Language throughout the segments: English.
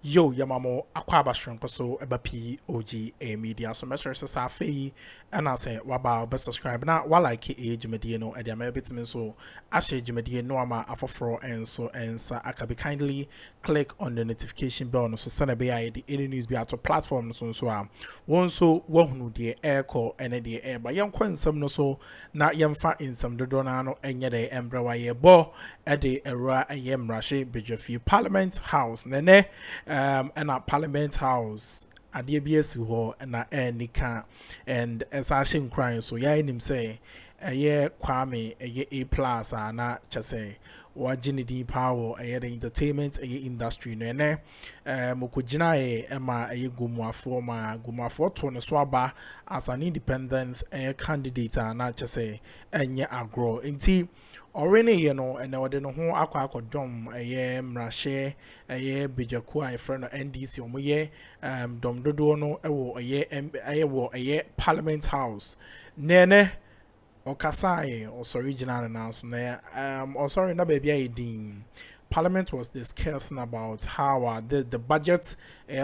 Yo, Yamamo, Aquaba Shronkoso, Eba POG Media. So, Mr. Safi, and I say, Waba, best subscribe. Now, while I keep age Mediano, and the American so, I say, Jimedian, Noama, Afenyo, and so, and so, I can be kindly click on the notification bell, so send a BI, the any news be out of platform, so, one so, one the air call, and the air, but young coin some no so, not young fat in some Dodonano, and yet a embra, ye bo, at the era, and yam rashe, Bridgefield Parliament House, Nene. And at Parliament House at the ABS hall and at Nika and as I sing crying so yeah him say a year Kwame a year A plus and not just say what Jinny Power a year the entertainment a year industry nene Mukujina Emma a year Gumwa for to swaba as an independent candidate and not just say and yeah agro inti already you know and I don't know who aqua dom a year mrashe a year bijakua a friend of NDC omoye dom dodono a year Parliament House nene or Kasai or original announcement or sorry no baby I deem Parliament was discussing about how the budget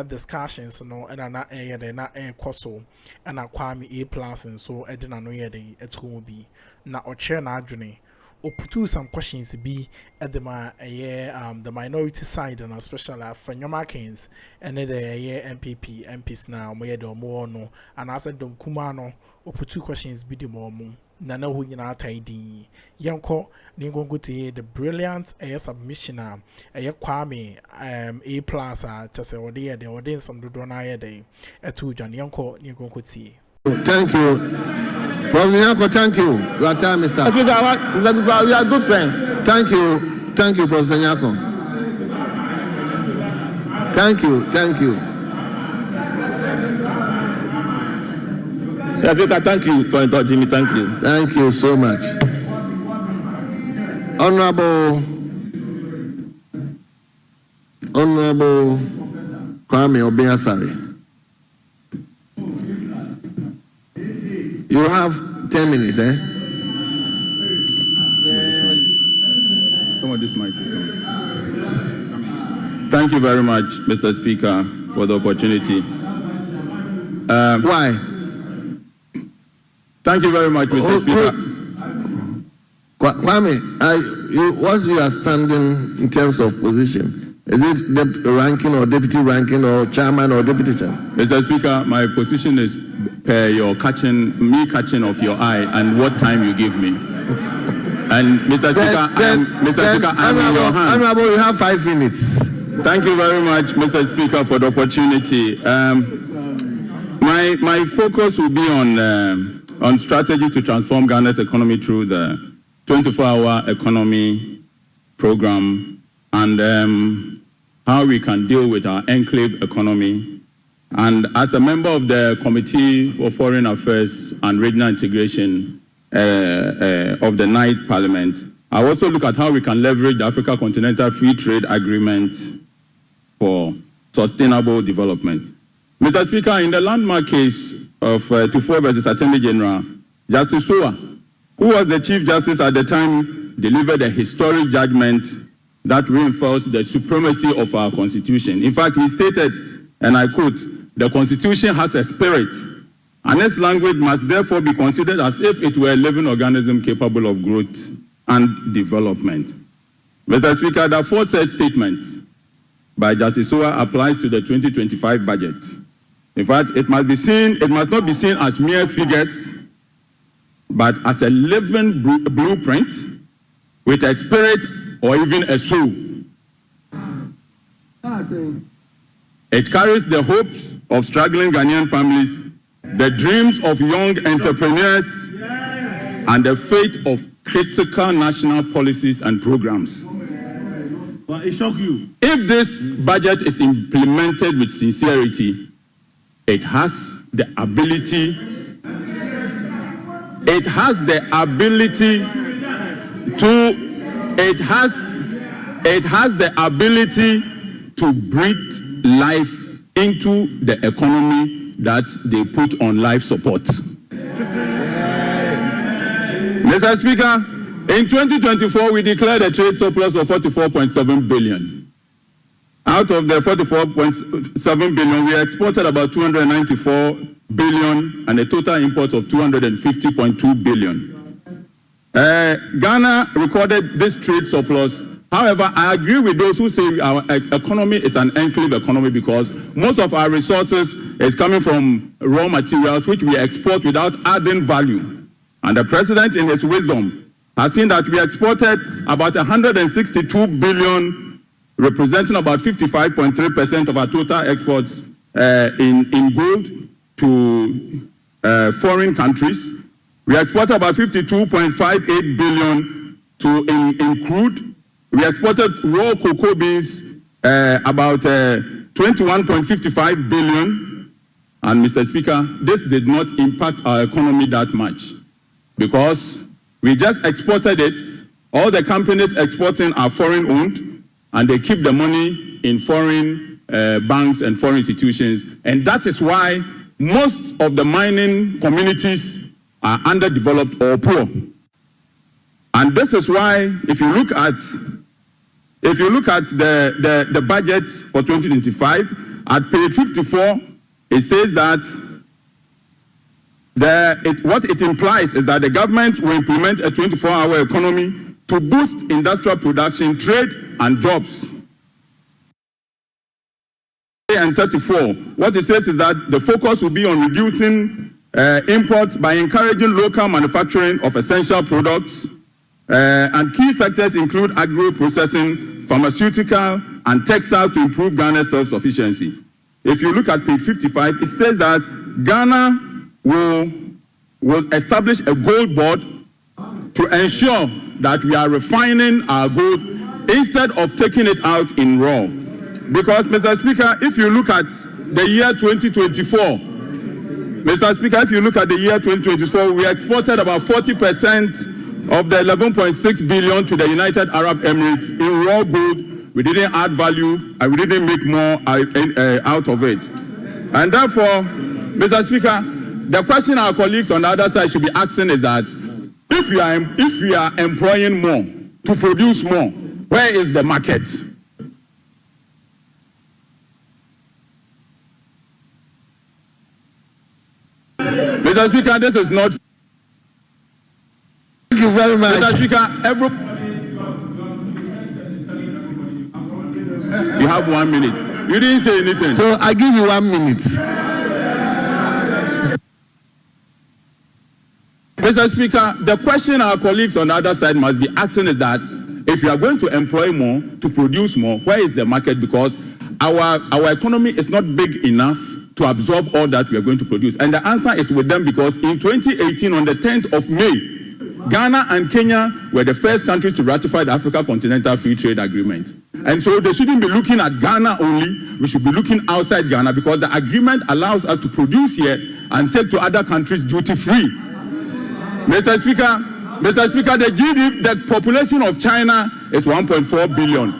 discussions and not they not koso and Kwame A plus and so I didn't know yet it will be now or chair na journey or put some questions be at the minority side and especially Afenyo Markins and the MPs now more no and I said don't kumano or put two questions be the more nana who you tidy yanko ningo go to the brilliant submissioner Kwame A plus just or there some do day at 2 John yanko ningo go to thank you. Professor, thank you. Your time is up. We are good friends. Thank you, Professor Nyako. Thank you. Africa, thank you for indulging me. Thank you. Thank you so much. Honorable Kwame Obiasari. You have 10 minutes, eh? Come on, this mic is on. Thank you very much, Mr. Speaker, for the opportunity. Why? Thank you very much, Mr. Speaker. Kwame, what's your standing in terms of position? Is it the ranking or deputy ranking or chairman or deputy chairman? Mr. Speaker, my position is per your catching of your eye and what time you give me. And Mr. Speaker, I'm in your hands. Honorable, you have 5 minutes. Thank you very much, Mr. Speaker, for the opportunity. My focus will be on strategy to transform Ghana's economy through the 24-hour economy program and how we can deal with our enclave economy. And as a member of the Committee for Foreign Affairs and Regional Integration of the Ninth Parliament, I also look at how we can leverage the Africa Continental Free Trade Agreement for sustainable development. Mr. Speaker, in the landmark case of Akuffo versus Attorney General, Justice Soa, who was the Chief Justice at the time, delivered a historic judgment that reinforced the supremacy of our Constitution. In fact, he stated, and I quote, "The Constitution has a spirit, and its language must therefore be considered as if it were a living organism capable of growth and development." Mr. Speaker, the aforesaid statement by Justice Soa applies to the 2025 budget. In fact, it must not be seen as mere figures, but as a living blueprint with a spirit or even a soul. It carries the hopes of struggling Ghanaian families, the dreams of young entrepreneurs, and the fate of critical national policies and programs. Well, it shocked you. If this budget is implemented with sincerity, it has the ability to breathe life into the economy that they put on life support. Mr. Speaker, in 2024, we declared a trade surplus of 44.7 billion. out of the 44.7 billion, we exported about 294 billion and a total import of 250.2 billion. Ghana recorded this trade surplus. However, I agree with those who say our economy is an enclave economy because most of our resources is coming from raw materials which we export without adding value. And the president, in his wisdom, has seen that we exported about 162 billion, representing about 55.3% of our total exports in gold to foreign countries. We exported about 52.58 billion in crude. We exported raw cocoa beans about 21.55 billion. And Mr. Speaker, this did not impact our economy that much because we just exported it. All the companies exporting are foreign owned and they keep the money in foreign banks and foreign institutions. And that is why most of the mining communities are underdeveloped or poor. And this is why if you look at the budget for 2025, at page 54, it says that what it implies is that the government will implement a 24-hour economy to boost industrial production, trade, and jobs. And 34, what it says is that the focus will be on reducing imports by encouraging local manufacturing of essential products, and key sectors include agro-processing, pharmaceutical, and textiles to improve Ghana's self-sufficiency. If you look at page 55, it says that Ghana will establish a gold board to ensure that we are refining our gold instead of taking it out in raw. Because, Mr. Speaker, if you look at the year 2024, Mr. Speaker, if you look at the year 2024, we exported about 40% of the 11.6 billion to the United Arab Emirates in raw gold. We didn't add value and we didn't make more out of it. And therefore, Mr. Speaker, the question our colleagues on the other side should be asking is that if we are employing more to produce more, where is the market? Mr. Speaker, this is not. Thank you very much. Mr. Speaker, you have 1 minute. You didn't say anything. So I give you 1 minute. Mr. Speaker, the question our colleagues on the other side must be asking is that if you are going to employ more to produce more, where is the market? Because our economy is not big enough to absorb all that we are going to produce. And the answer is with them because in 2018, on the 10th of May, Ghana and Kenya were the first countries to ratify the Africa Continental Free Trade Agreement. And so they shouldn't be looking at Ghana only, we should be looking outside Ghana because the agreement allows us to produce here and take to other countries duty-free. Mr. Speaker, the population of China is 1.4 billion.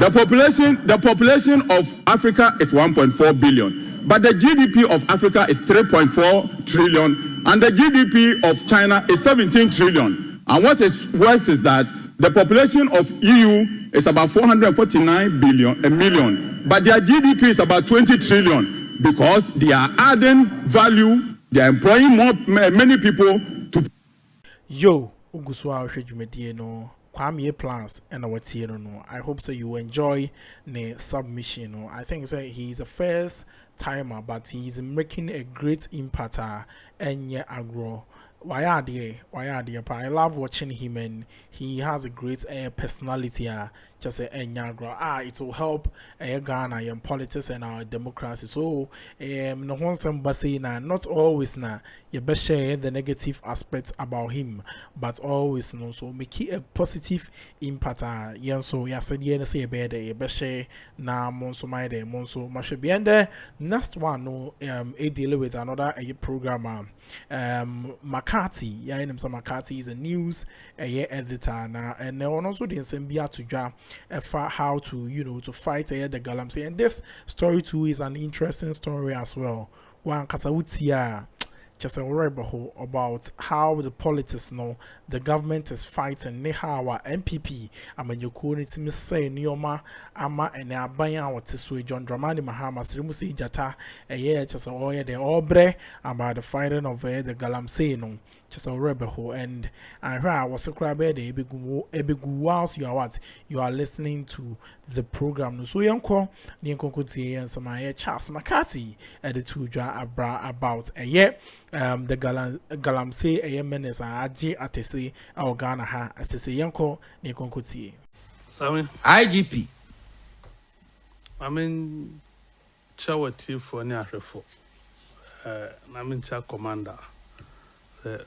The population of Africa is 1.4 billion. But the GDP of Africa is 3.4 trillion, and the GDP of China is 17 trillion. And what is worse is that the population of EU is about 449 million, but their GDP is about 20 trillion because they are adding value, they are employing many people to. Yo, Uguswa Ushedjumedie no. Kwame plans and what's here no. I hope so you enjoy the submission. No, I think so he's the first timer, but he's making a great impact and yeah agro. Why are they? I love watching him and he has a great personality. Just a nyagro. It will help Ghana and politics and our democracy. So no one say na not always na you best share the negative aspects about him, but always no so make it a positive impact. Yeah, so yeah said yeah say better you best share na monso my day monso mashe biende. Next one no deal with another program McCarthy. Yeah, McCarthy is a news editor now, and also the Nsembia to draw how to to fight the Galamsey. And this story too is an interesting story as well. One Kasawutia just a word about how the politics the government is fighting ne how our MPP amanyoko ne timi say nioma ama ene aban what so John Dramani Mahama srimu se jata just the obre about the fighting of the galamsey no just a rebel and I was a crab the ebegu whilst you are listening to the program so yanko the kokuti and some Charles McCarthy at the two about the galamsey menace aji atese our Ghana ha asese yanko the kokuti IGP I mean chawati for ni ahwefo na me cha commander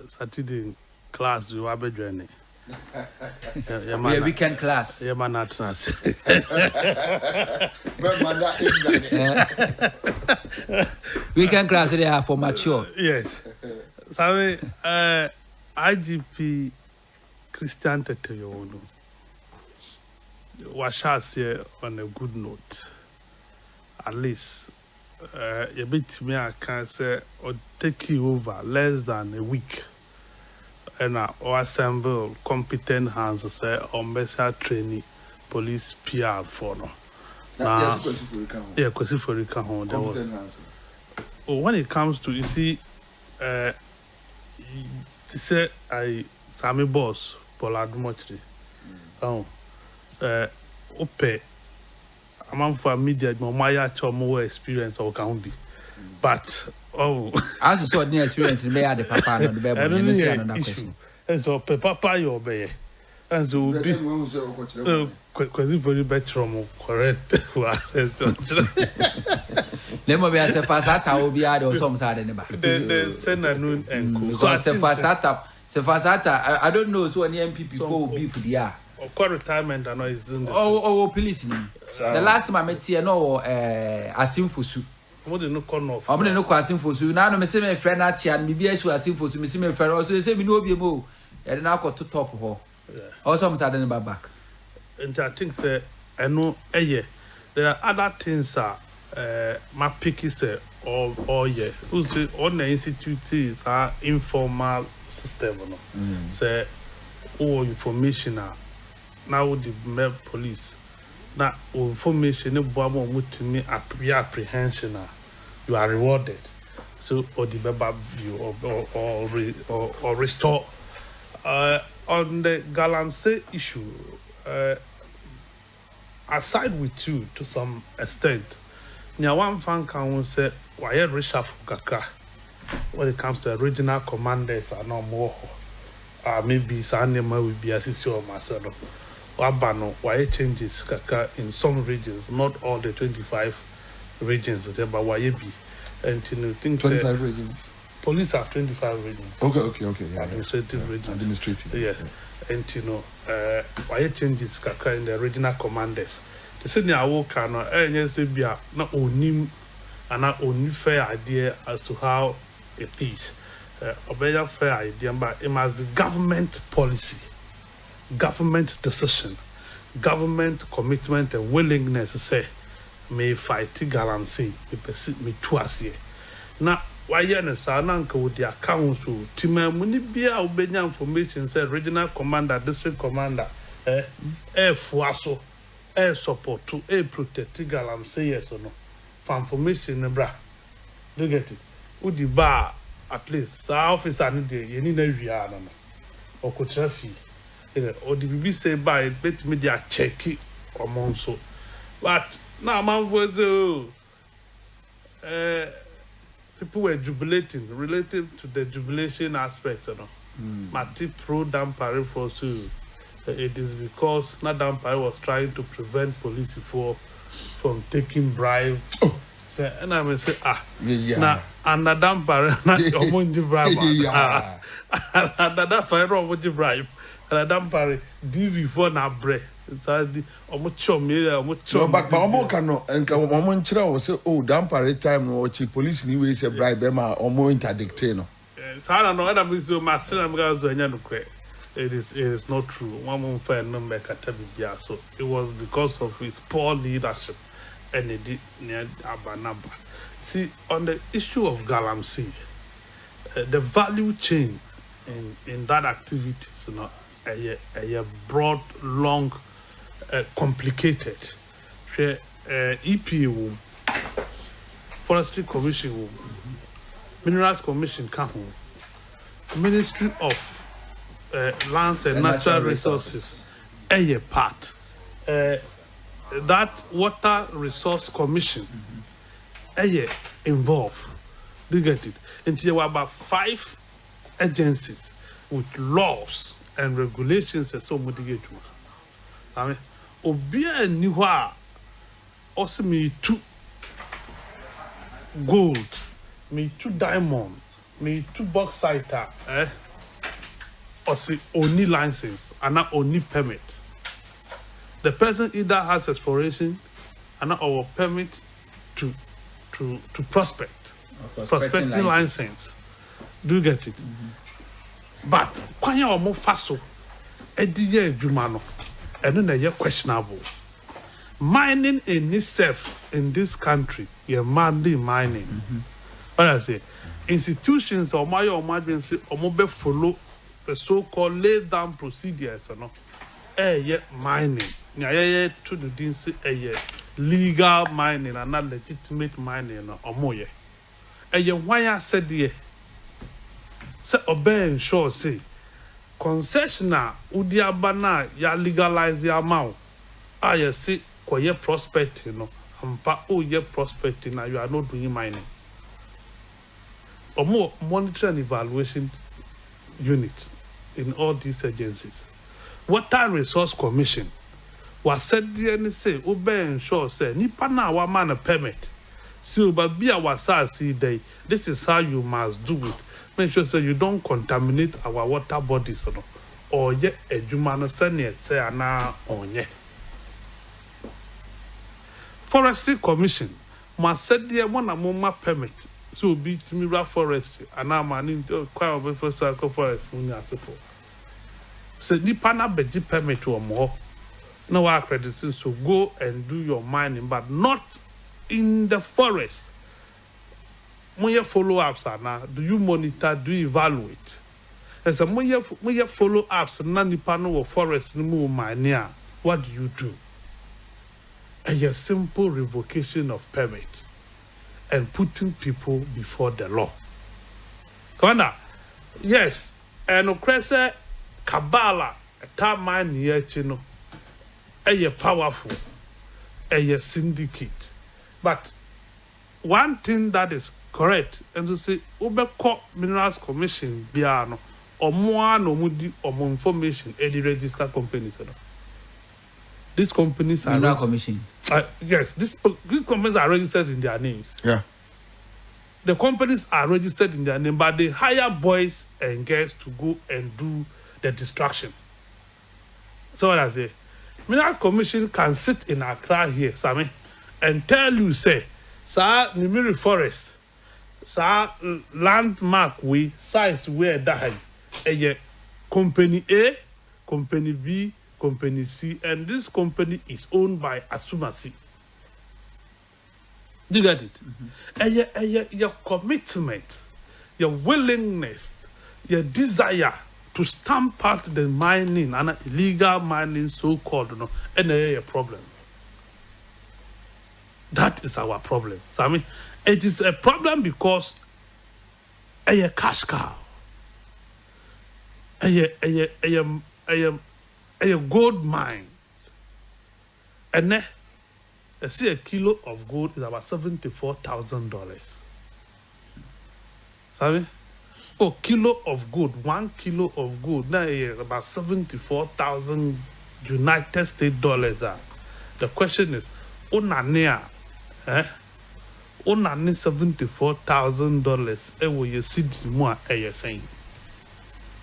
Saturday class we were bedwene. Yeah, weekend class. Yeah, man, not nice. Weekend class they are for mature. Yes. So, IGP Christian Teteyono was here on a good note. At least. A bit me I can say or take you over less than a week and or assemble competent hands say or special training police PR for no. Yeah, because if we can when it comes to you see to say I Sami boss Poladumotri. Ope among for media, my more experience or can be. But as you saw the experience in the papa and the baby, another question. And so papa you obey. And so be because if very better correct. Let me be as a fasata will be added or some side in the back. The sender noon and because Sefasata, I don't know so any MPP will be for the year. Of course, retirement I know is doing this. Oh, police. The last time I met here, no, Asimfosu. What did no corner of? I'm going to know Asimfosu. Now, I'm saying, friend, and maybe I should Asimfosu, Miss friend, also say, we know be more. And now got to top of her. Also, I'm saddened about back. And I think, sir, I know, there are other things, my picky, sir, or yeah, who's on the institute is our informal system, say, all information now the police. Now, information about me apprehension, you are rewarded. So, or the you or restore. On the Galamsey issue, I side with you to some extent. Now, one fan can say, why reshuffle kakra when it comes to regional commanders are no more. Maybe Sanema will be assisted or Marcelo. Wabano, why changes in some regions, not all the 25 regions, but why be? And you think 25 regions. Police have 25 regions. Okay. Yeah, administrative regions. Administrative. Yes. Yeah. And why changes in the regional commanders? The senior worker no, yes, be not only only fair idea as to how it is. A better fair idea, but it must be government policy. Government decision, government commitment and willingness to say, may fight galamsey, me twice. Now, why you say, with their council, Tima Munibia, Ubenya information, say regional commander, district commander, fuaso, support to protect galamsey, yes or no. For information, bra. Do you get it? Would the bar at least, so office and the Yenina or Kutrafi. Or the BBC say by bet media check it or monso. But now man was people were jubilating relative to the jubilation aspect, you know. Mati pro dampare for so it is because na dampare was trying to prevent police from taking bribe. So, and I may say na and the dampare na omonji bribe. And the dampare omonji bribe. And I don't parry DV for na bread. It's already almost chum me, almost chum. But Omo cannot, and Omo Chira was say, oh, damn parry time, or police new ways a bribe, or more interdictator. So I don't know, I'm with you, my son, I'm going to say, it is not true. One more fair number, so it was because of his poor leadership and it did near Abanaba. See, on the issue of Galamsey, the value chain in that activity is not a broad, long, complicated. EPA wom, Forestry Commission wom, Minerals Commission ka ho, Ministry of Lands and Natural Resources a part. That Water Resource Commission involved. Do you get it? Until there were about 5 agencies with laws and regulations and so much. I mean, Obia knew what also me 2 gold, me 2 diamond, me 2 bauxite, or see only license and not only permit. The person either has exploration and or permit to prospect, prospecting license. Do you get it? But when you are more fast, ediye jumano, and then they are questionable. Mining in itself in this country, you're madly mining. What I say, institutions or my emergency or mobile follow the so-called lay down procedures, you know, mining. Yeah, to the things legal mining and not legitimate mining or more. Why I said ye say obey sure say concessioner udiabana ya legalize ya amount. I see koye prospecting no ampa ye prospecting na you are not doing mining. Or more monitoring and evaluation units in all these agencies. Water Resource Commission was said the say obey sure say nipa na wa man a permit. So but be our see day. This is how you must do it. Make sure say you don't contaminate our water bodies or yet a human say na on ye. Forestry Commission must set the one among permit. So be to me forest and now man in quite of first forest for. So nipa na beji permit or more. No accreditation, so go and do your mining, but not in the forest. When you follow ups, do you monitor? Do you evaluate? And so when you follow ups, none panel of forest remove mining. What do you do? A simple revocation of permit and putting people before the law. Commander, yes, and Okrese Kabala, a time mine here, chino. A powerful, a syndicate. But one thing that is correct, and to say, Ubeko Minerals Commission, Biano, or more no mudi or more information, any registered companies. These companies are Mineral Commission. Yes, these companies are registered in their names. Yeah. The companies are registered in their name, but they hire boys and girls to go and do the destruction. So what I say, Minerals Commission can sit in Accra here, Sammy, and tell you, say, sir, Nimiri Forest, sir, landmark we, size where that a company A, company B, company C, and this company is owned by Asumasi. Do you get it? And your commitment, your willingness, your desire to stamp out the mining and illegal mining, so-called, and a problem. That is our problem. So I mean, it is a problem because a cash cow, a gold mine, and I see a kilo of gold is about $74,000. Sorry? Oh, kilo of gold, 1 kilo of gold, now is about 74,000 United States dollars. The question is, onania, onani $74,000, will you see more you're saying?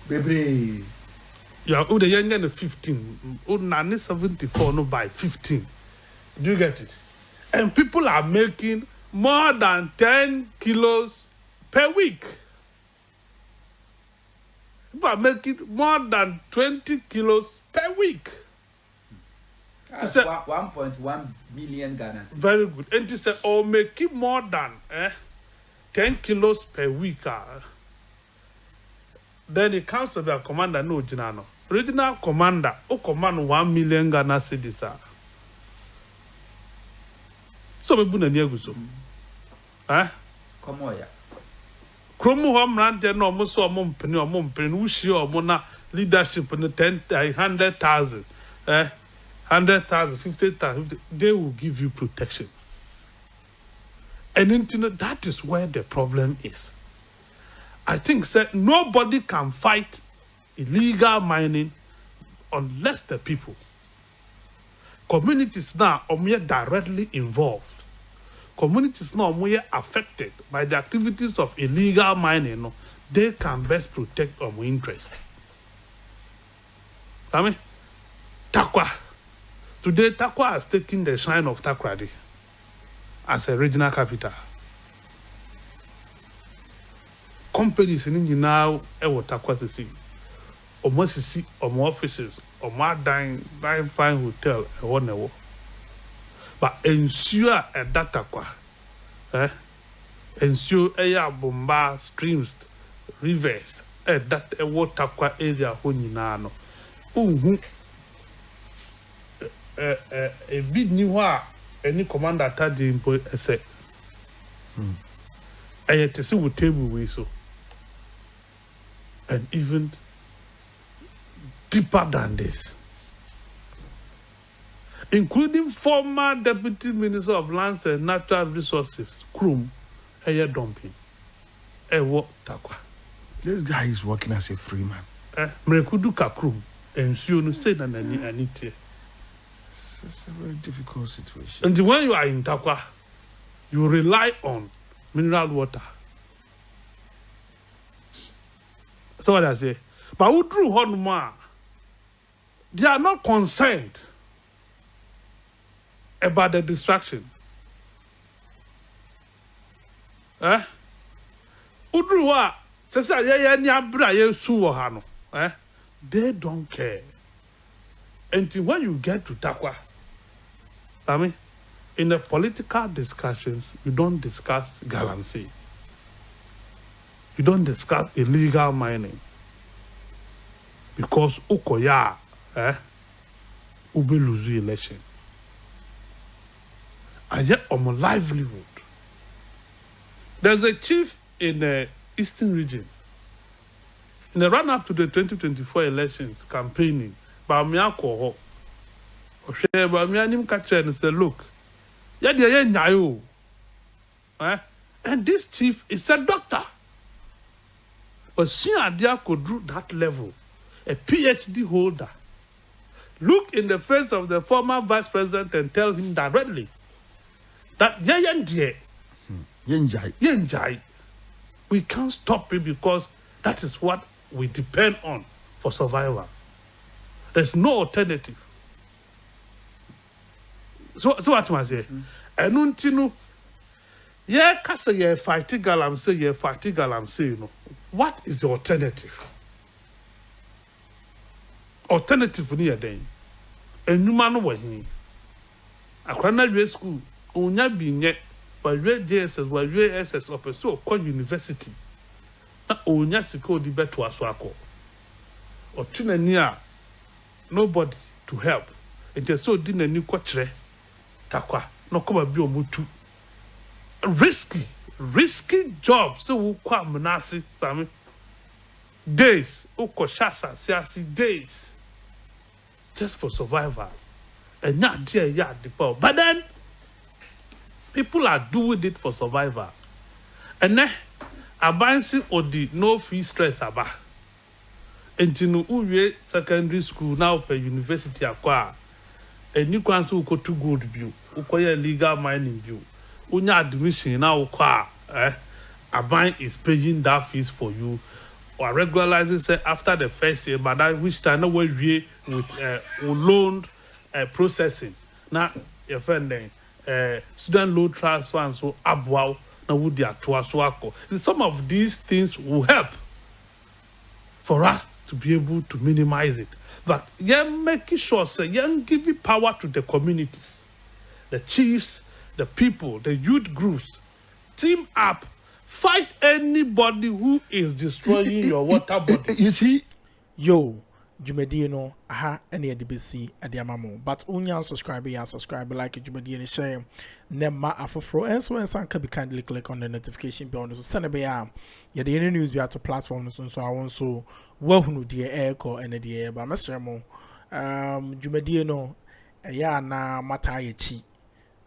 Baby. You are the younger than 15, onani 74, no by 15. Do you get it? And people are making more than 10 kilos per week. People are making more than 20 kilos per week. That's 1.1 billion Ghana. Very good. And he said, making more than 10 kilos per week. then it comes to the commander no Jinano. Regional commander, who command 1 million Ghana cedis. So we buna niaguso. Come on, yeah. Kromu homeland no almost so mumpeni or mumpeni ushi or mona leadership in the 100,000. 100,000, 50,000, they will give you protection. And that is where the problem is. I think nobody can fight illegal mining unless the people. Communities now are more directly involved. Communities now are more affected by the activities of illegal mining. They can best protect our interest. I mean, Takwa. Today, Takwa has taken the shine of Takrady as a regional capital. Companies in now ewo Takwa Sisi, omo Sisi, omo offices, omo dying fine hotel ewo. But ensure a Takwa, ensure a bomba streams, rivers, that ewo Takwa area ho nyina no. A big new any commander attack the employee say. I had to see with table we so. And even deeper than this. Including former Deputy Minister of Lands and Natural Resources, Krum, Aya dumping. What Takwa. This guy is working as a free man. Mrekudu Kakrum, and Sionu said and Anita. It's a very difficult situation. And when you are in Takwa, you rely on mineral water. So what I say? But who drew Honma? They are not concerned about the distraction. Who drew what? They don't care. Until when you get to Takwa, I mean, in the political discussions, you don't discuss galamsey. You don't discuss illegal mining. Because Ukoya, ube lose the election. And yet, on my livelihood, there's a chief in the Eastern region. In the run-up to the 2024 elections, campaigning, Bawumia ko ho. Bawumia nim ka kire and say, look, ya de ye nyayo. And this chief is a doctor. But Adia could do that level, a PhD holder. Look in the face of the former vice president and tell him directly that Yenjai, we can't stop it because that is what we depend on for survival. There's no alternative. So what must I say? And untinu, yeah, kasa ye fighting galamsey, you know. What is the alternative? Alternative ni then. Enuma no wahi. Akrana grade school, onya binye, but grade JSS, but grade SS or so called university. Na onya siko di beto aswako. Or tunania. Nobody to help. It is so din a new quatre. Takwa. No come be omutu. Risky job. So we kwa manasi. Sami. Days. Uko shasa. Siasi days. Just for survival. And not dear yard the power. But then people are doing it for survival. And then abansi odi no free stress aba. Entinu uwe secondary school now per university akwa. And you can so go to good view. Ukoya legal mining view. Unya admission now ukwa. Aban is paying that fees for you. Or regularizing say after the first year, but that which time no way with loan processing. Now your friend student loan transfer and so abwao na would dia to some of these things will help for us to be able to minimize it. But making sure say giving power to the communities, the chiefs, the people, the youth groups, team up fight anybody who is destroying your water body. You see, yo Jumedi no aha ene de besi ade amamo but unya subscribe like Jumedi and share nema afofro enso ensanka be kindly click on the notification bell so send be ya de any news be to platform so I want so wahunu de air call ene de ba mesremo Jumedi no ya na mata ye chi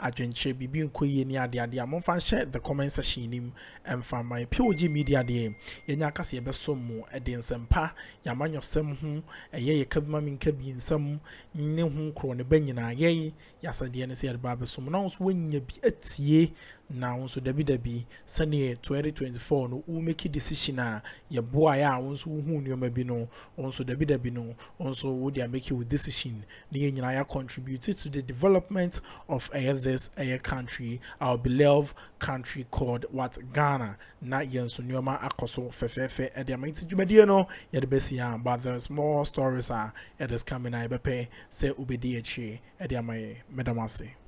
adwenche bibi nkoye ni ade amon share the comment section nim emfa my POG Media de yenya kase yebeso mu ede nsempa yamanyosem hu ye kabima minka bi nsam ne hu kro ne banyina ye yasade ne se yade ba beso na so wanya bi atie na wonso dabi sane 2024 no u make decision a ye boa ya wonso hu nioma bi no wonso dabi no wonso wo dia make with decision ne nyina ya contribute to the development of this country, our beloved country called what Ghana na yenso nioma akoso fefefe e dia menti Jumedi no ye de besi ya but there's more stories it is coming I bepe say ubedi echi e dia mai medamase.